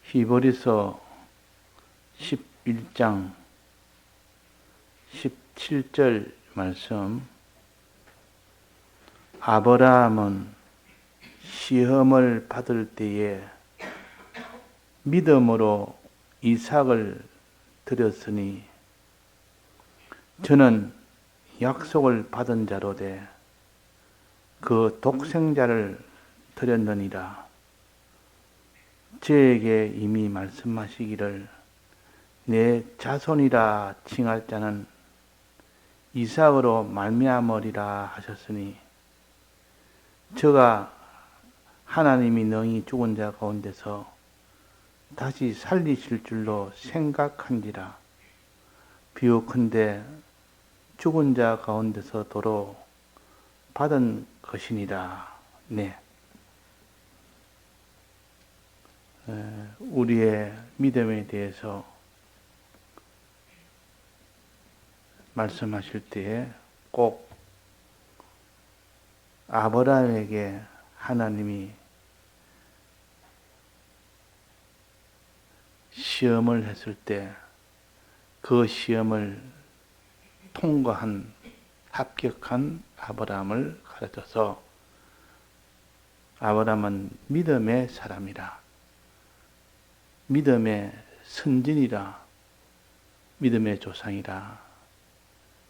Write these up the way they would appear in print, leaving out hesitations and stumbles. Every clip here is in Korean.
히브리서 11장 17절 말씀. 아브라함은 시험을 받을 때에 믿음으로 이삭을 드렸으니 저는 약속을 받은 자로되 그 독생자를 드렸느니라. 저에게 이미 말씀하시기를 내 자손이라 칭할 자는 이삭으로 말미암으리라 하셨으니 저가 하나님이 능히 죽은 자 가운데서 다시 살리실 줄로 생각한지라. 비유컨대 죽은 자 가운데서 도로 받은 것이니라. 네. 우리의 믿음에 대해서 말씀하실 때에 꼭 아브라함에게 하나님이 시험을 했을 때 그 시험을 통과한 합격한 아브라함을 가르쳐서 아브라함은 믿음의 사람이라, 믿음의 선진이라, 믿음의 조상이라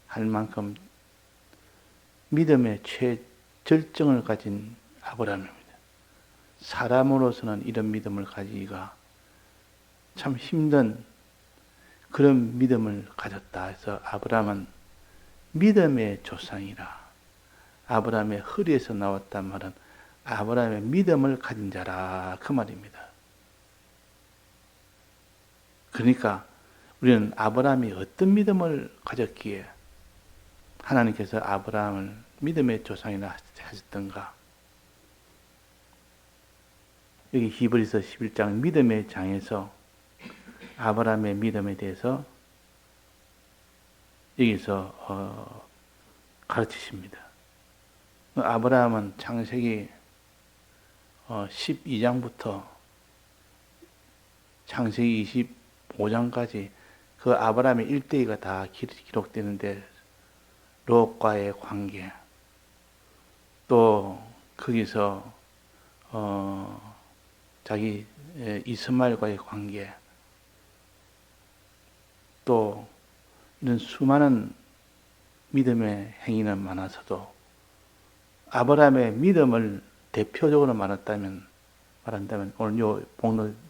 할 만큼 믿음의 최절정을 가진 아브라함입니다. 사람으로서는 이런 믿음을 가지기가 참 힘든 그런 믿음을 가졌다 해서 아브라함은 믿음의 조상이라, 아브라함의 허리에서 나왔단 말은 아브라함의 믿음을 가진 자라 그 말입니다. 그러니까 우리는 아브라함이 어떤 믿음을 가졌기에 하나님께서 아브라함을 믿음의 조상이라 하셨던가. 여기 히브리서 11장 믿음의 장에서 아브라함의 믿음에 대해서 여기서 가르치십니다. 아브라함은 창세기 12장부터 창세기 25장까지 그 아브라함의 일대기가 다 기록되는데 롯과의 관계, 또 거기서 자기 이스마엘과의 관계, 또 이런 수많은 믿음의 행위는 많아서도 아브라함의 믿음을 대표적으로 말한다면 오늘 요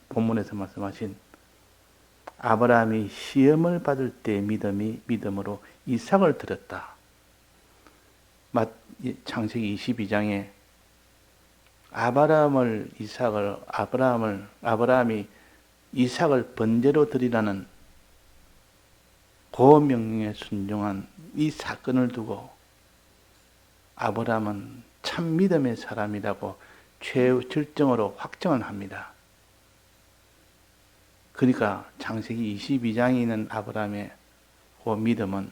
본문에서 말씀하신 아브라함이 시험을 받을 때 믿음으로 이삭을 드렸다. 창세기 22장에 아브라함이 이삭을 번제로 드리라는 그 명령에 순종한 이 사건을 두고 아브라함은 참 믿음의 사람이라고 최절정으로 확정을 합니다. 그러니까 창세기 22장에 있는 아브라함의 그 믿음은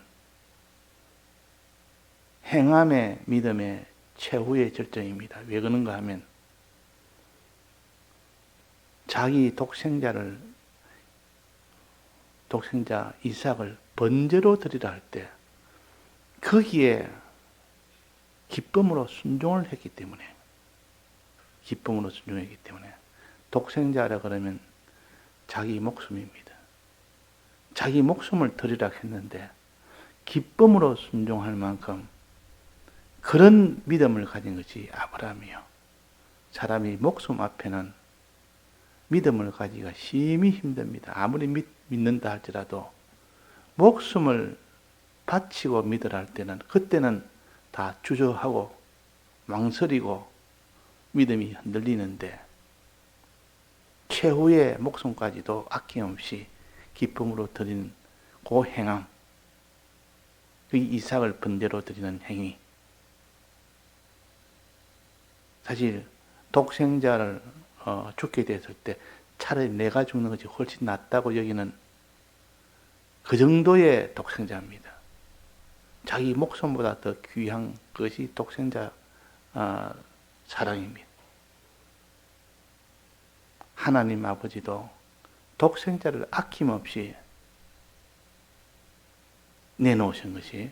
행함의 믿음의 최후의 절정입니다. 왜 그런가 하면 자기 독생자 이삭을 번제로 드리라 할 때 거기에 기쁨으로 순종을 했기 때문에, 독생자라 그러면 자기 목숨입니다. 자기 목숨을 드리라 했는데 기쁨으로 순종할 만큼 그런 믿음을 가진 것이 아브라함이요. 사람이 목숨 앞에는 믿음을 가지기가 심히 힘듭니다. 아무리 믿는다 할지라도 목숨을 바치고 믿으라 할 때는 그때는 다 주저하고 망설이고 믿음이 흔들리는데 최후의 목숨까지도 아낌없이 기쁨으로 드리는 그 행함, 그 이삭을 번제로 드리는 행위. 사실 독생자를 죽게 됐을 때 차라리 내가 죽는 것이 훨씬 낫다고 여기는 그 정도의 독생자입니다. 자기 목숨보다 더 귀한 것이 독생자 사랑입니다. 하나님 아버지도 독생자를 아낌없이 내놓으신 것이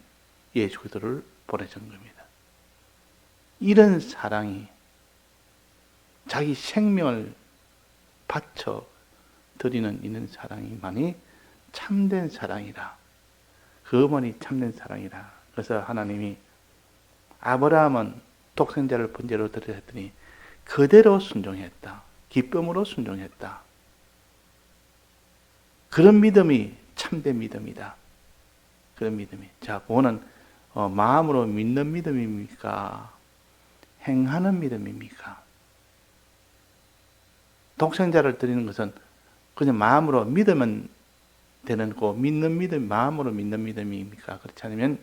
예수 그리스도를 보내신 겁니다. 이런 사랑이 자기 생명을 바쳐 드리는 이런 사랑이만이 참된 사랑이라. 그만이 참된 사랑이라. 그래서 하나님이 아브라함은 독생자를 번제로 드리라 했더니 그대로 순종했다. 기쁨으로 순종했다. 그런 믿음이 참된 믿음이다. 그런 믿음이. 자, 그거는 마음으로 믿는 믿음입니까? 행하는 믿음입니까? 독생자를 드리는 것은 그냥 마음으로 믿으면 되는 거, 믿는 믿음, 마음으로 믿는 믿음입니까? 그렇지 않으면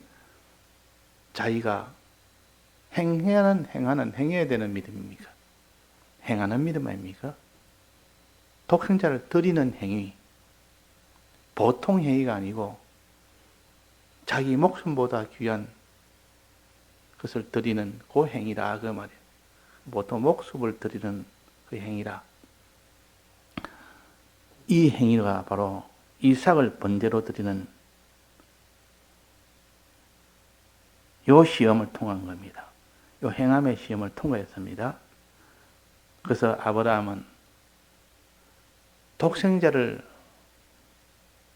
자기가 행해야 되는 믿음입니까? 행하는 믿음 아닙니까? 독생자를 드리는 행위, 보통 행위가 아니고 자기 목숨보다 귀한 것을 드리는 그 행위라 그 말이에요. 보통 목숨을 드리는 그 행위라. 이 행위가 바로 이삭을 번제로 드리는 요 시험을 통한 겁니다. 요 행함의 시험을 통과했습니다. 그래서 아브라함은 독생자를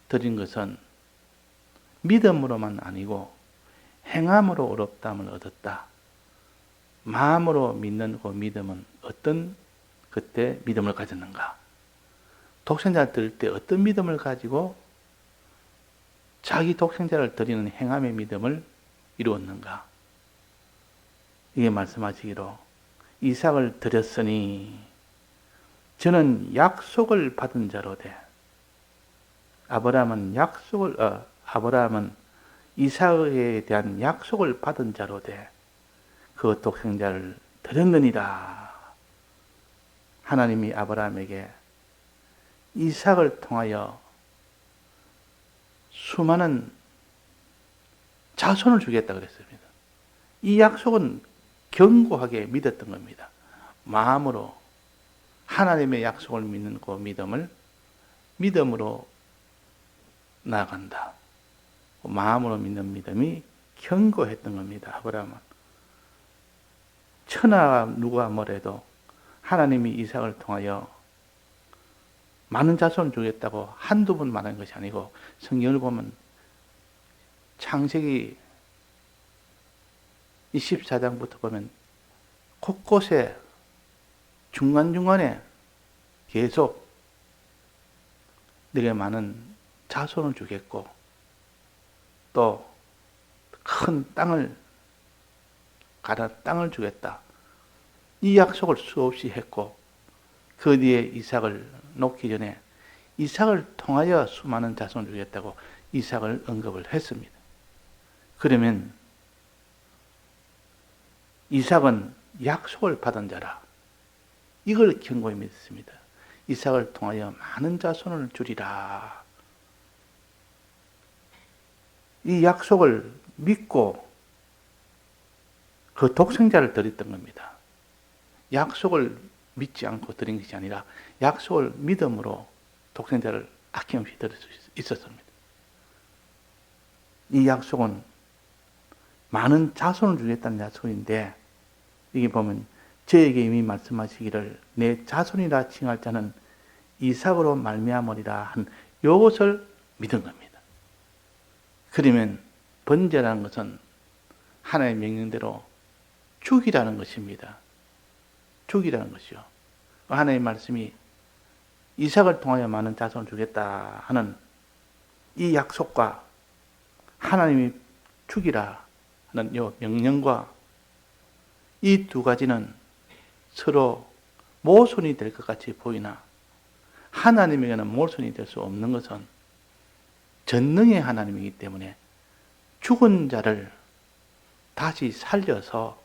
드린 것은 믿음으로만 아니고 행함으로 어렵다함을 얻었다. 마음으로 믿는 그 믿음은 어떤 그때 믿음을 가졌는가? 독생자를 드릴 때 어떤 믿음을 가지고 자기 독생자를 드리는 행함의 믿음을 이루었는가? 이게 말씀하시기로 이삭을 드렸으니 저는 약속을 받은 자로 돼. 아브라함은 이삭에 대한 약속을 받은 자로 돼. 그 독생자를 드렸느니라. 하나님이 아브라함에게 이삭을 통하여 수많은 자손을 주겠다 그랬습니다. 이 약속은 견고하게 믿었던 겁니다. 마음으로 하나님의 약속을 믿는 그 믿음을 믿음으로 나아간다. 마음으로 믿는 믿음이 견고했던 겁니다. 아브라함은 천하가 누가 뭐래도 하나님이 이삭을 통하여 많은 자손을 주겠다고 한두 번 말한 것이 아니고 성경을 보면 창세기 24장부터 보면 곳곳에 중간중간에 계속 네게 많은 자손을 주겠고 또 큰 땅을 주겠다. 이 약속을 수없이 했고 그 뒤에 이삭을 놓기 전에 이삭을 통하여 수많은 자손을 주겠다고 이삭을 언급을 했습니다. 그러면 이삭은 약속을 받은 자라. 이걸 견고히 믿습니다. 이삭을 통하여 많은 자손을 주리라. 이 약속을 믿고 그 독생자를 드렸던 겁니다. 약속을 믿지 않고 드린 것이 아니라 약속을 믿음으로 독생자를 아낌없이 드릴 수 있었습니다. 이 약속은 많은 자손을 주겠다는 약속인데 여기 보면 저에게 이미 말씀하시기를 내 자손이라 칭할 자는 이삭으로 말미암으리라 한 이것을 믿은 겁니다. 그러면 번제라는 것은 하나님의 명령대로 죽이라는 것입니다. 죽이라는 것이요. 하나님의 말씀이 이삭을 통하여 많은 자손을 주겠다 하는 이 약속과 하나님이 죽이라 하는 이 명령과 이 두 가지는 서로 모순이 될 것 같이 보이나 하나님에게는 모순이 될 수 없는 것은 전능의 하나님이기 때문에 죽은 자를 다시 살려서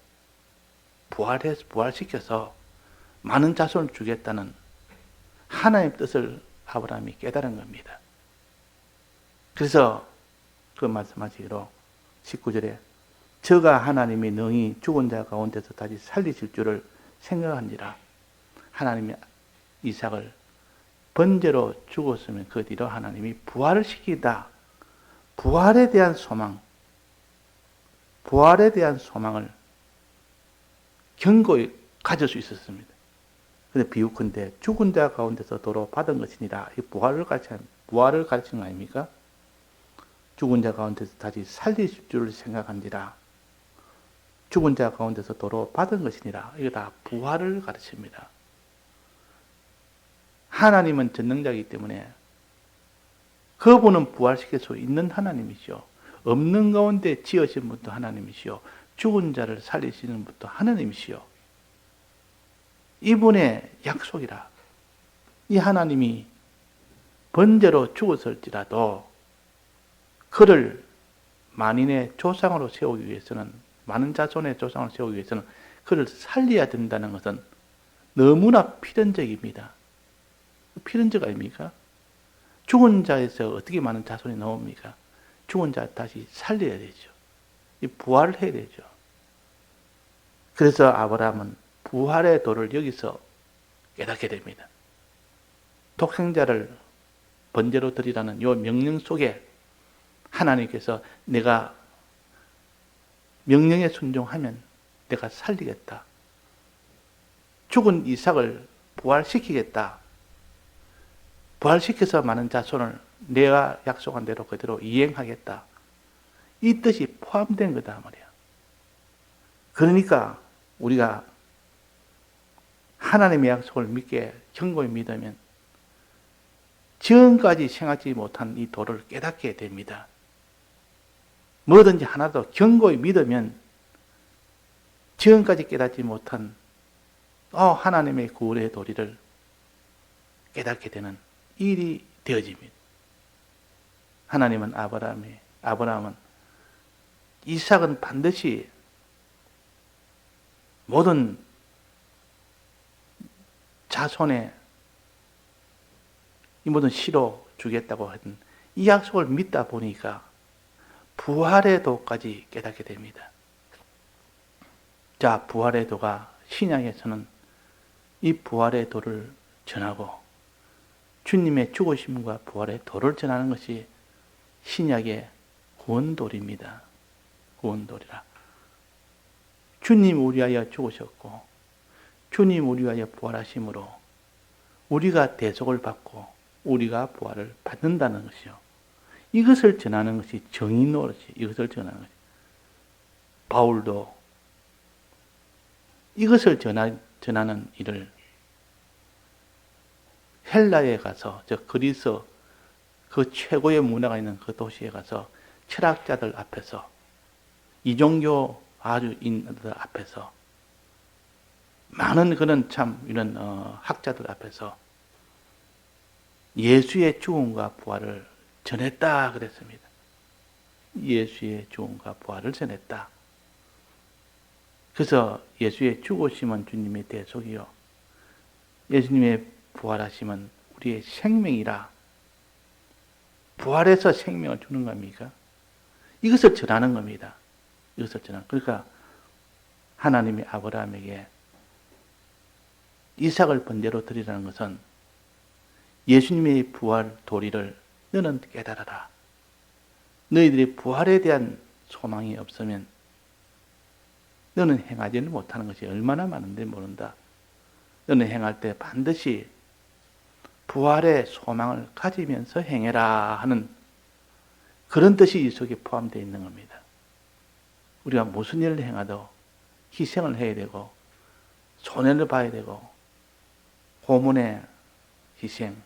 부활시켜서 많은 자손을 주겠다는 하나님의 뜻을 아브라함이 깨달은 겁니다. 그래서 그 말씀하시기로 19절에 저가 하나님이 능히 죽은 자 가운데서 다시 살리실 줄을 생각한지라 하나님이 이삭을 번제로 죽었으면 그 뒤로 하나님이 부활을 시키다. 부활에 대한 소망, 부활에 대한 소망을 견고히 가질 수 있었습니다. 근데 비유컨대 죽은 자 가운데서 도로 받은 것이니라. 이 부활을 가르치는 거 아닙니까? 죽은 자 가운데서 다시 살리실 줄을 생각한디라. 죽은 자 가운데서 도로 받은 것이니라. 이거 다 부활을 가르칩니다. 하나님은 전능자이기 때문에 그분은 부활시킬 수 있는 하나님이시오. 없는 가운데 지으신 분도 하나님이시오. 죽은 자를 살리시는 분도 하나님이시오. 이분의 약속이라. 이 하나님이 번제로 죽었을지라도 그를 만인의 조상으로 세우기 위해서는, 많은 자손의 조상으로 세우기 위해서는 그를 살려야 된다는 것은 너무나 필연적입니다. 필연적 아닙니까? 죽은 자에서 어떻게 많은 자손이 나옵니까? 죽은 자 다시 살려야 되죠. 이 부활을 해야 되죠. 그래서 아브라함은 부활의 도를 여기서 깨닫게 됩니다. 독생자를 번제로 드리라는 이 명령 속에 하나님께서 내가 명령에 순종하면 내가 살리겠다. 죽은 이삭을 부활시키겠다. 부활시켜서 많은 자손을 내가 약속한 대로 그대로 이행하겠다. 이 뜻이 포함된 거다 말이야. 그러니까 우리가 하나님의 약속을 믿게 견고히 믿으면 지금까지 생각지 못한 이 도를 깨닫게 됩니다. 뭐든지 하나도 견고히 믿으면 지금까지 깨닫지 못한 하나님의 구원의 도리를 깨닫게 되는 일이 되어집니다. 하나님은 아브라함은 이삭은 반드시 모든 자손의 이 모든 씨로 주겠다고 했던 이 약속을 믿다 보니까 부활의 도까지 깨닫게 됩니다. 자, 부활의 도가 신약에서는 이 부활의 도를 전하고 주님의 죽으심과 부활의 도를 전하는 것이 신약의 구원도리입니다. 구원도리라. 주님 우리 위하여 죽으셨고 주님 우리 위하여 부활하심으로 우리가 대속을 받고 우리가 부활을 받는다는 것이요. 이것을 전하는 것이 정의 노릇이, 이것을 전하는 것이. 바울도 이것을 전하는 일을 헬라에 가서, 그리스 그 최고의 문화가 있는 그 도시에 가서 철학자들 앞에서, 이종교 아주 인들 앞에서, 많은 그런 참 이런 학자들 앞에서 예수의 죽음과 부활을 전했다 그랬습니다. 예수의 죽음과 부활을 전했다. 그래서 예수의 죽으심은 주님의 대속이요, 예수님의 부활하심은 우리의 생명이라. 부활해서 생명을 주는 겁니까? 이것을 전하는 겁니다. 이것을 전하는. 그러니까 하나님이 아브라함에게 이삭을 번제로 드리라는 것은 예수님의 부활 도리를 너는 깨달아라. 너희들이 부활에 대한 소망이 없으면 너는 행하지를 못하는 것이 얼마나 많은지 모른다. 너는 행할 때 반드시 부활의 소망을 가지면서 행해라 하는 그런 뜻이 이 속에 포함되어 있는 겁니다. 우리가 무슨 일을 행하도 희생을 해야 되고 손해를 봐야 되고 고문의 희생,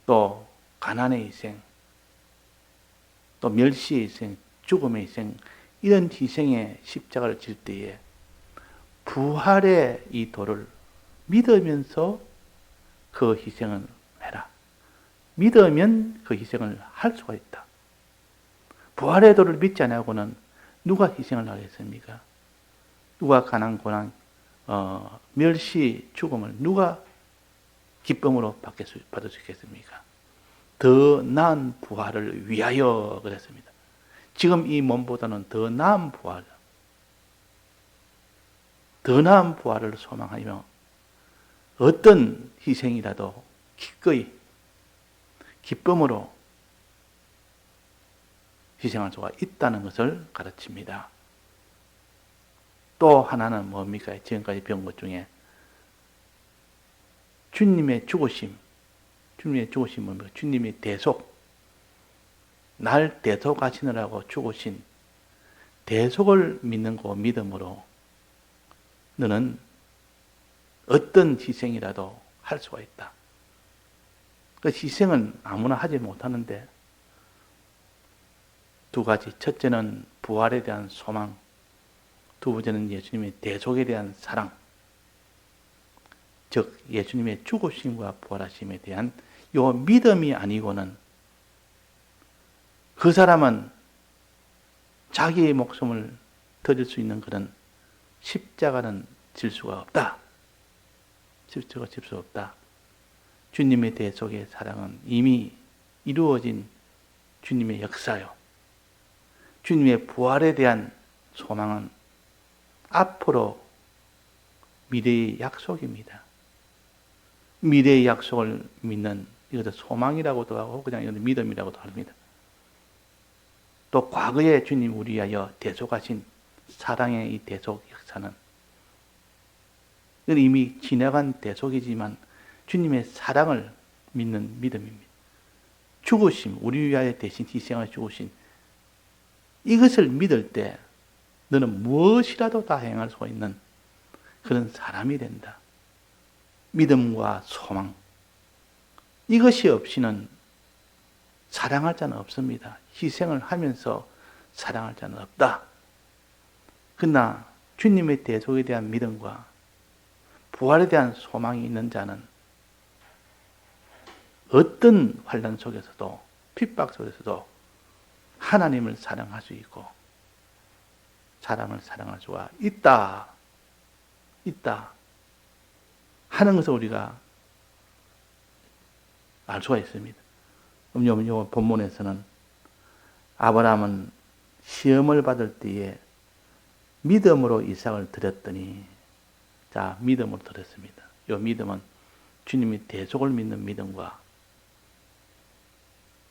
또 가난의 희생, 또 멸시의 희생, 죽음의 희생, 이런 희생의 십자가를 질 때에 부활의 이 도를 믿으면서 그 희생을 해라. 믿으면 그 희생을 할 수가 있다. 부활의 도를 믿지 않고는 누가 희생을 하겠습니까? 누가 가난, 고난, 멸시, 죽음을 누가 기쁨으로 받을 수 있겠습니까? 더 나은 부활을 위하여 그랬습니다. 지금 이 몸보다는 더 나은 부활, 더 나은 부활을 소망하며 어떤 희생이라도 기꺼이 기쁨으로 희생할 수가 있다는 것을 가르칩니다. 또 하나는 뭡니까? 지금까지 배운 것 중에 주님의 죽으심 뭡니까? 주님의 대속, 날 대속하시느라고 죽으신 대속을 믿는 그 믿음으로 너는 어떤 희생이라도 할 수가 있다. 그 희생은 아무나 하지 못하는데 두 가지. 첫째는 부활에 대한 소망, 두 번째는 예수님의 대속에 대한 사랑, 즉 예수님의 죽으심과 부활하심에 대한 요 믿음이 아니고는 그 사람은 자기의 목숨을 드릴 수 있는 그런 십자가는 질 수가 없다. 십자가 질 수 없다. 주님의 대속의 사랑은 이미 이루어진 주님의 역사요. 주님의 부활에 대한 소망은 앞으로 미래의 약속입니다. 미래의 약속을 믿는 이것도 소망이라고도 하고 그냥 이건 믿음이라고도 합니다. 또 과거에 주님 우리 위하여 대속하신 사랑의 이 대속 역사는 이건 이미 지나간 대속이지만 주님의 사랑을 믿는 믿음입니다. 죽으심, 우리 위하여 대신 희생을 죽으신 이것을 믿을 때 너는 무엇이라도 다 행할 수 있는 그런 사람이 된다. 믿음과 소망, 이것이 없이는 사랑할 자는 없습니다. 희생을 하면서 사랑할 자는 없다. 그러나 주님의 대속에 대한 믿음과 부활에 대한 소망이 있는 자는 어떤 환난 속에서도 핍박 속에서도 하나님을 사랑할 수 있고 사람을 사랑할 수가 있다 하는 것을 우리가 알 수가 있습니다. 이 본문에서는 아브라함은 시험을 받을 때에 믿음으로 이삭을 드렸더니, 자, 믿음으로 드렸습니다. 이 믿음은 주님의 대속을 믿는 믿음과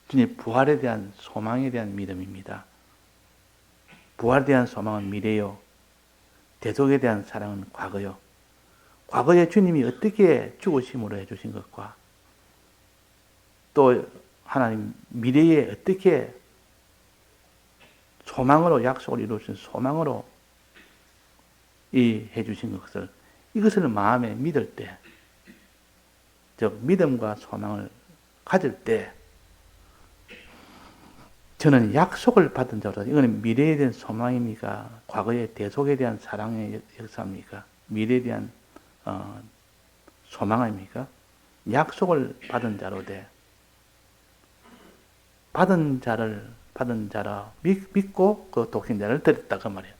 주님의 부활에 대한 소망에 대한 믿음입니다. 부활에 대한 소망은 미래요. 대속에 대한 사랑은 과거요. 과거에 주님이 어떻게 죽으심으로 해주신 것과 또 하나님 미래에 어떻게 소망으로 약속을 이루신 소망으로 이 해주신 것을 이것을 마음에 믿을 때, 즉 믿음과 소망을 가질 때 저는 약속을 받은 자로, 이거는 미래에 대한 소망입니까? 과거의 대속에 대한 사랑의 역사입니까? 미래에 대한 소망입니까? 약속을 받은 자로 돼. 받은 자라 믿고 그 독생자를 드렸다 그 말이에요.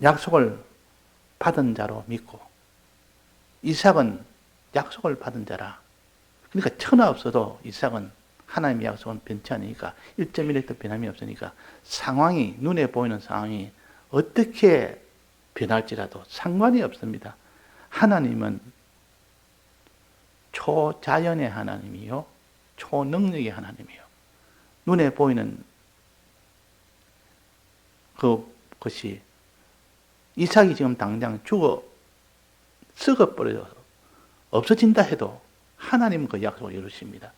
약속을 받은 자로 믿고, 이삭은 약속을 받은 자라. 그러니까 천하 없어도 이삭은 하나님의 약속은 변치 않으니까 1.1도 변함이 없으니까 상황이, 눈에 보이는 상황이 어떻게 변할지라도 상관이 없습니다. 하나님은 초자연의 하나님이요, 초능력의 하나님이요. 눈에 보이는 그것이 이삭이 지금 당장 썩어버려서 없어진다 해도 하나님은 그 약속을 이루십니다.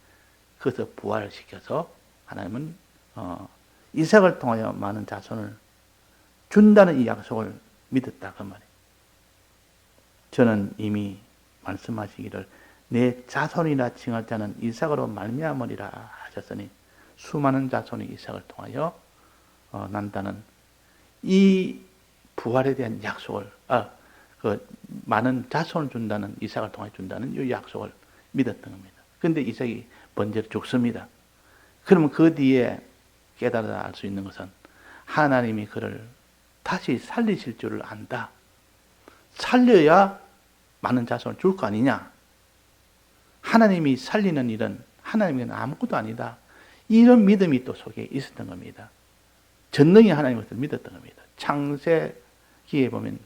그래서 부활을 시켜서 하나님은 이삭을 통하여 많은 자손을 준다는 이 약속을 믿었다 그 말이에요. 저는 이미 말씀하시기를 내 자손이라 칭할 자는 이삭으로 말미암으리라 하셨으니 수많은 자손이 이삭을 통하여 난다는 이 부활에 대한 약속을, 그 많은 자손을 준다는, 이삭을 통해 준다는 이 약속을 믿었던 겁니다. 그런데 이삭이 번제로 죽습니다. 그러면 그 뒤에 깨달아 알 수 있는 것은 하나님이 그를 다시 살리실 줄을 안다. 살려야 많은 자손을 줄 거 아니냐. 하나님이 살리는 일은 하나님에게는 아무것도 아니다. 이런 믿음이 또 속에 있었던 겁니다. 전능히 하나님을 믿었던 겁니다. 창세기에 보면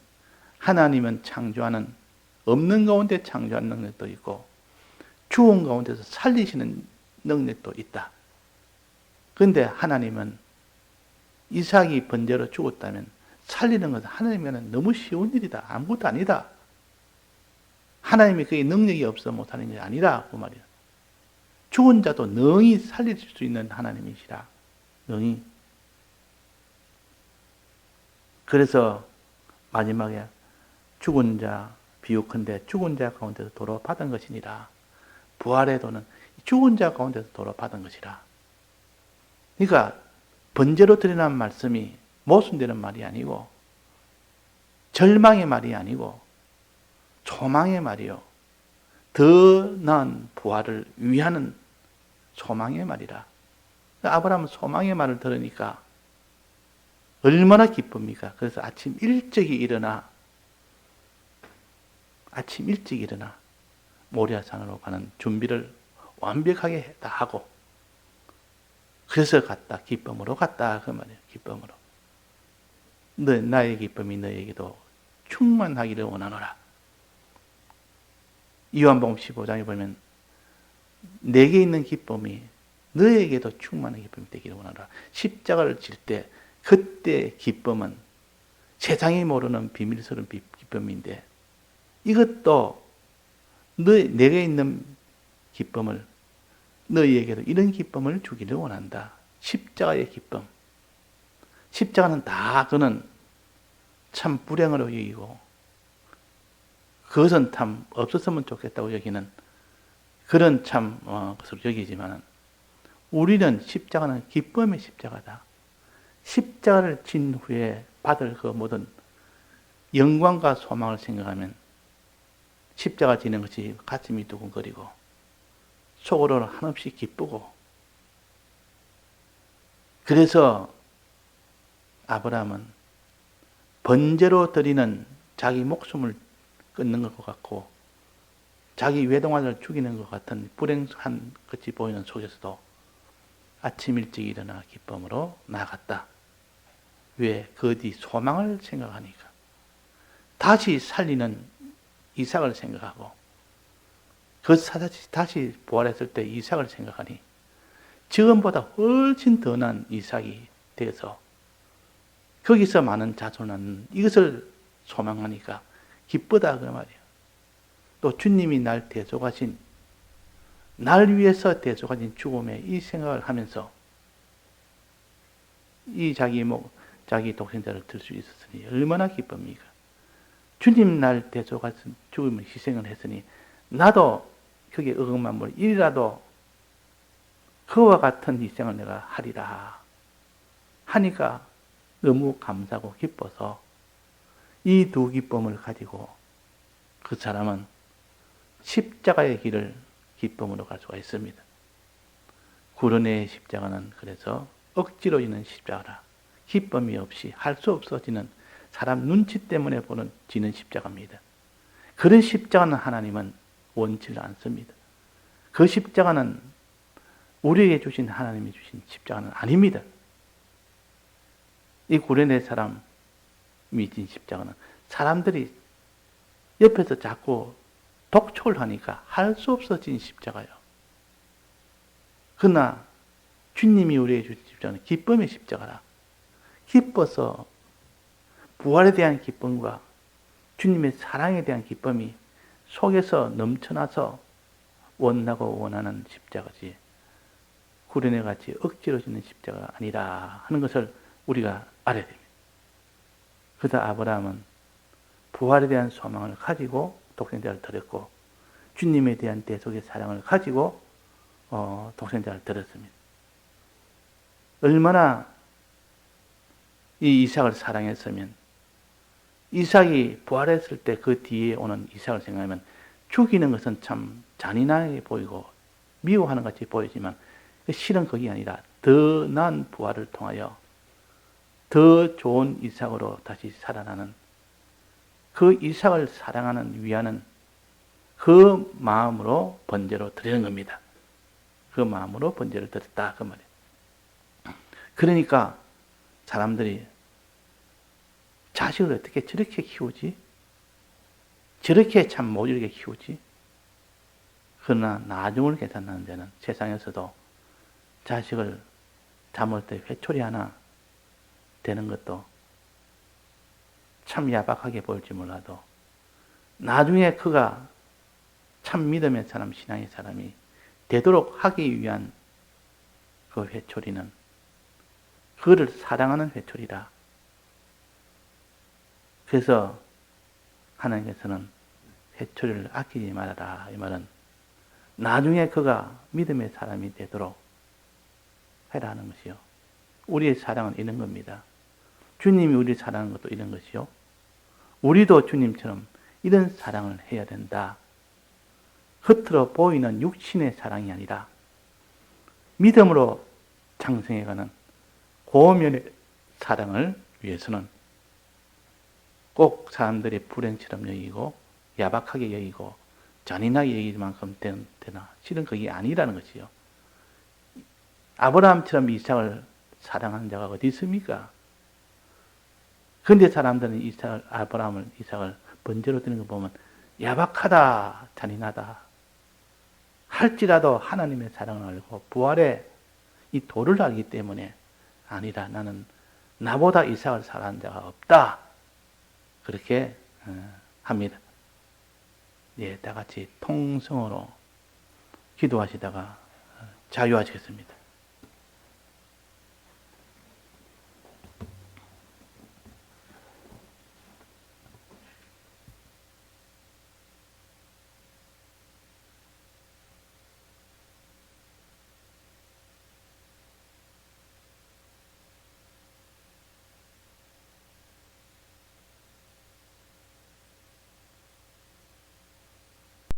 하나님은 창조하는 없는 가운데 창조한 능력도 있고 죽은 가운데서 살리시는 능력도 있다. 그런데 하나님은 이삭이 번제로 죽었다면 살리는 것은 하나님에게는 너무 쉬운 일이다. 아무것도 아니다. 하나님이 그의 능력이 없어 못하는 게 아니라 그 말이야. 죽은 자도 능히 살릴 수 있는 하나님이시라. 능히. 그래서 마지막에 죽은 자 비유컨대 죽은 자 가운데서 도로 받은 것이니라. 부활의 도는 죽은 자 가운데서 도로 받은 것이라. 그러니까 번제로 드리는 말씀이 모순되는 말이 아니고 절망의 말이 아니고 소망의 말이요. 더 나은 부활을 위하는 소망의 말이라. 아브라함은 소망의 말을 들으니까 얼마나 기쁩니까? 그래서 아침 일찍 일어나 모리아산으로 가는 준비를 완벽하게 다 하고 그래서 갔다. 기쁨으로 갔다. 그 말이에요. 기쁨으로. 나의 기쁨이 너에게도 충만하기를 원하노라. 요한복음 15장에 보면 내게 있는 기쁨이 너에게도 충만한 기쁨이 되기를 원하노라. 십자가를 질 때 그때 기쁨은 세상이 모르는 비밀스러운 기쁨인데 이것도 내게 있는 기쁨을 너희에게도 이런 기쁨을 주기를 원한다. 십자가의 기쁨. 십자가는 다 그는 참 불행으로 여기고 그것은 참 없었으면 좋겠다고 여기는 그런 참 것으로 여기지만 우리는 십자가는 기쁨의 십자가다. 십자가를 진 후에 받을 그 모든 영광과 소망을 생각하면 십자가 지는 것이 가슴이 두근거리고 속으로는 한없이 기쁘고 그래서 아브라함은 번제로 드리는 자기 목숨을 끊는 것 같고 자기 외동아들을 죽이는 것 같은 불행한 것이 보이는 속에서도 아침 일찍 일어나 기쁨으로 나아갔다. 왜? 그 뒤 소망을 생각하니까. 다시 살리는 이삭을 생각하고 다시 부활했을 때 이삭을 생각하니 지금보다 훨씬 더 나은 이삭이 돼서 거기서 많은 자손은 이것을 소망하니까 기쁘다 그 말이에요. 또 주님이 날 대속하신 날 위해서 대속하신 죽음의 이 생각을 하면서 이 자기 독생자를 들 수 있었으니 얼마나 기쁩니까? 주님 날 대속하신 죽음의 희생을 했으니 나도 거기에 어긋만 일이라도 그와 같은 희생을 내가 하리라 하니까 너무 감사하고 기뻐서 이 두 기쁨을 가지고 그 사람은 십자가의 길을 기쁨으로 갈 수가 있습니다. 구련의 십자가는 그래서 억지로 지는 십자가라. 기쁨이 없이 할 수 없어지는 사람 눈치 때문에 지는 십자가입니다. 그런 십자가는 하나님은 원치를 않습니다. 그 십자가는 우리에게 주신 하나님이 주신 십자가는 아닙니다. 이 구련의 사람이 진 십자가는 사람들이 옆에서 자꾸 독촉을 하니까 할 수 없어진 십자가요. 그러나 주님이 우리에게 주신 십자가는 기쁨의 십자가라. 기뻐서 부활에 대한 기쁨과 주님의 사랑에 대한 기쁨이 속에서 넘쳐나서 원하고 원하는 십자가지 구련에 같이 억지로 짓는 십자가가 아니라 하는 것을 우리가 알아야 됩니다. 그래서 아브라함은 부활에 대한 소망을 가지고 독생자를 드렸고 주님에 대한 대속의 사랑을 가지고 독생자를 드렸습니다. 얼마나 이 이삭을 사랑했으면 이삭이 부활했을 때 그 뒤에 오는 이삭을 생각하면 죽이는 것은 참 잔인하게 보이고 미워하는 것 같이 보이지만 실은 그게 아니라 더 나은 부활을 통하여 더 좋은 이삭으로 다시 살아나는 그 이삭을 사랑하는 위하는 그 마음으로 번제로 드리는 겁니다. 그 마음으로 번제를 드렸다 그 말이에요. 그러니까 사람들이 자식을 어떻게 저렇게 키우지? 저렇게 참 모질게 키우지? 그러나 나중을 계산하는 데는 세상에서도 자식을 담을 때 회초리 하나 되는 것도 참 야박하게 보일지 몰라도 나중에 그가 참 믿음의 사람, 신앙의 사람이 되도록 하기 위한 그 회초리는 그를 사랑하는 회초리라. 그래서 하나님께서는 회초리를 아끼지 말아라. 이 말은 나중에 그가 믿음의 사람이 되도록 해라는 것이요. 우리의 사랑은 이런 겁니다. 주님이 우리를 사랑하는 것도 이런 것이요. 우리도 주님처럼 이런 사랑을 해야 된다. 겉으로 보이는 육신의 사랑이 아니라 믿음으로 장성해가는 고면의 사랑을 위해서는 꼭 사람들이 불행처럼 여기고 야박하게 여기고 잔인하게 여길 만큼 되나 실은 그게 아니라는 것이요. 아브라함처럼 이삭을 사랑하는 자가 어디 있습니까? 그런데 사람들은 이삭을 번제로 드는 거 보면 야박하다, 잔인하다 할지라도 하나님의 사랑을 알고 부활의 이 도를 알기 때문에 아니라 나는 나보다 이삭을 사랑하는 자가 없다. 그렇게 합니다. 예, 다 같이 통성으로 기도하시다가 자유하시겠습니다.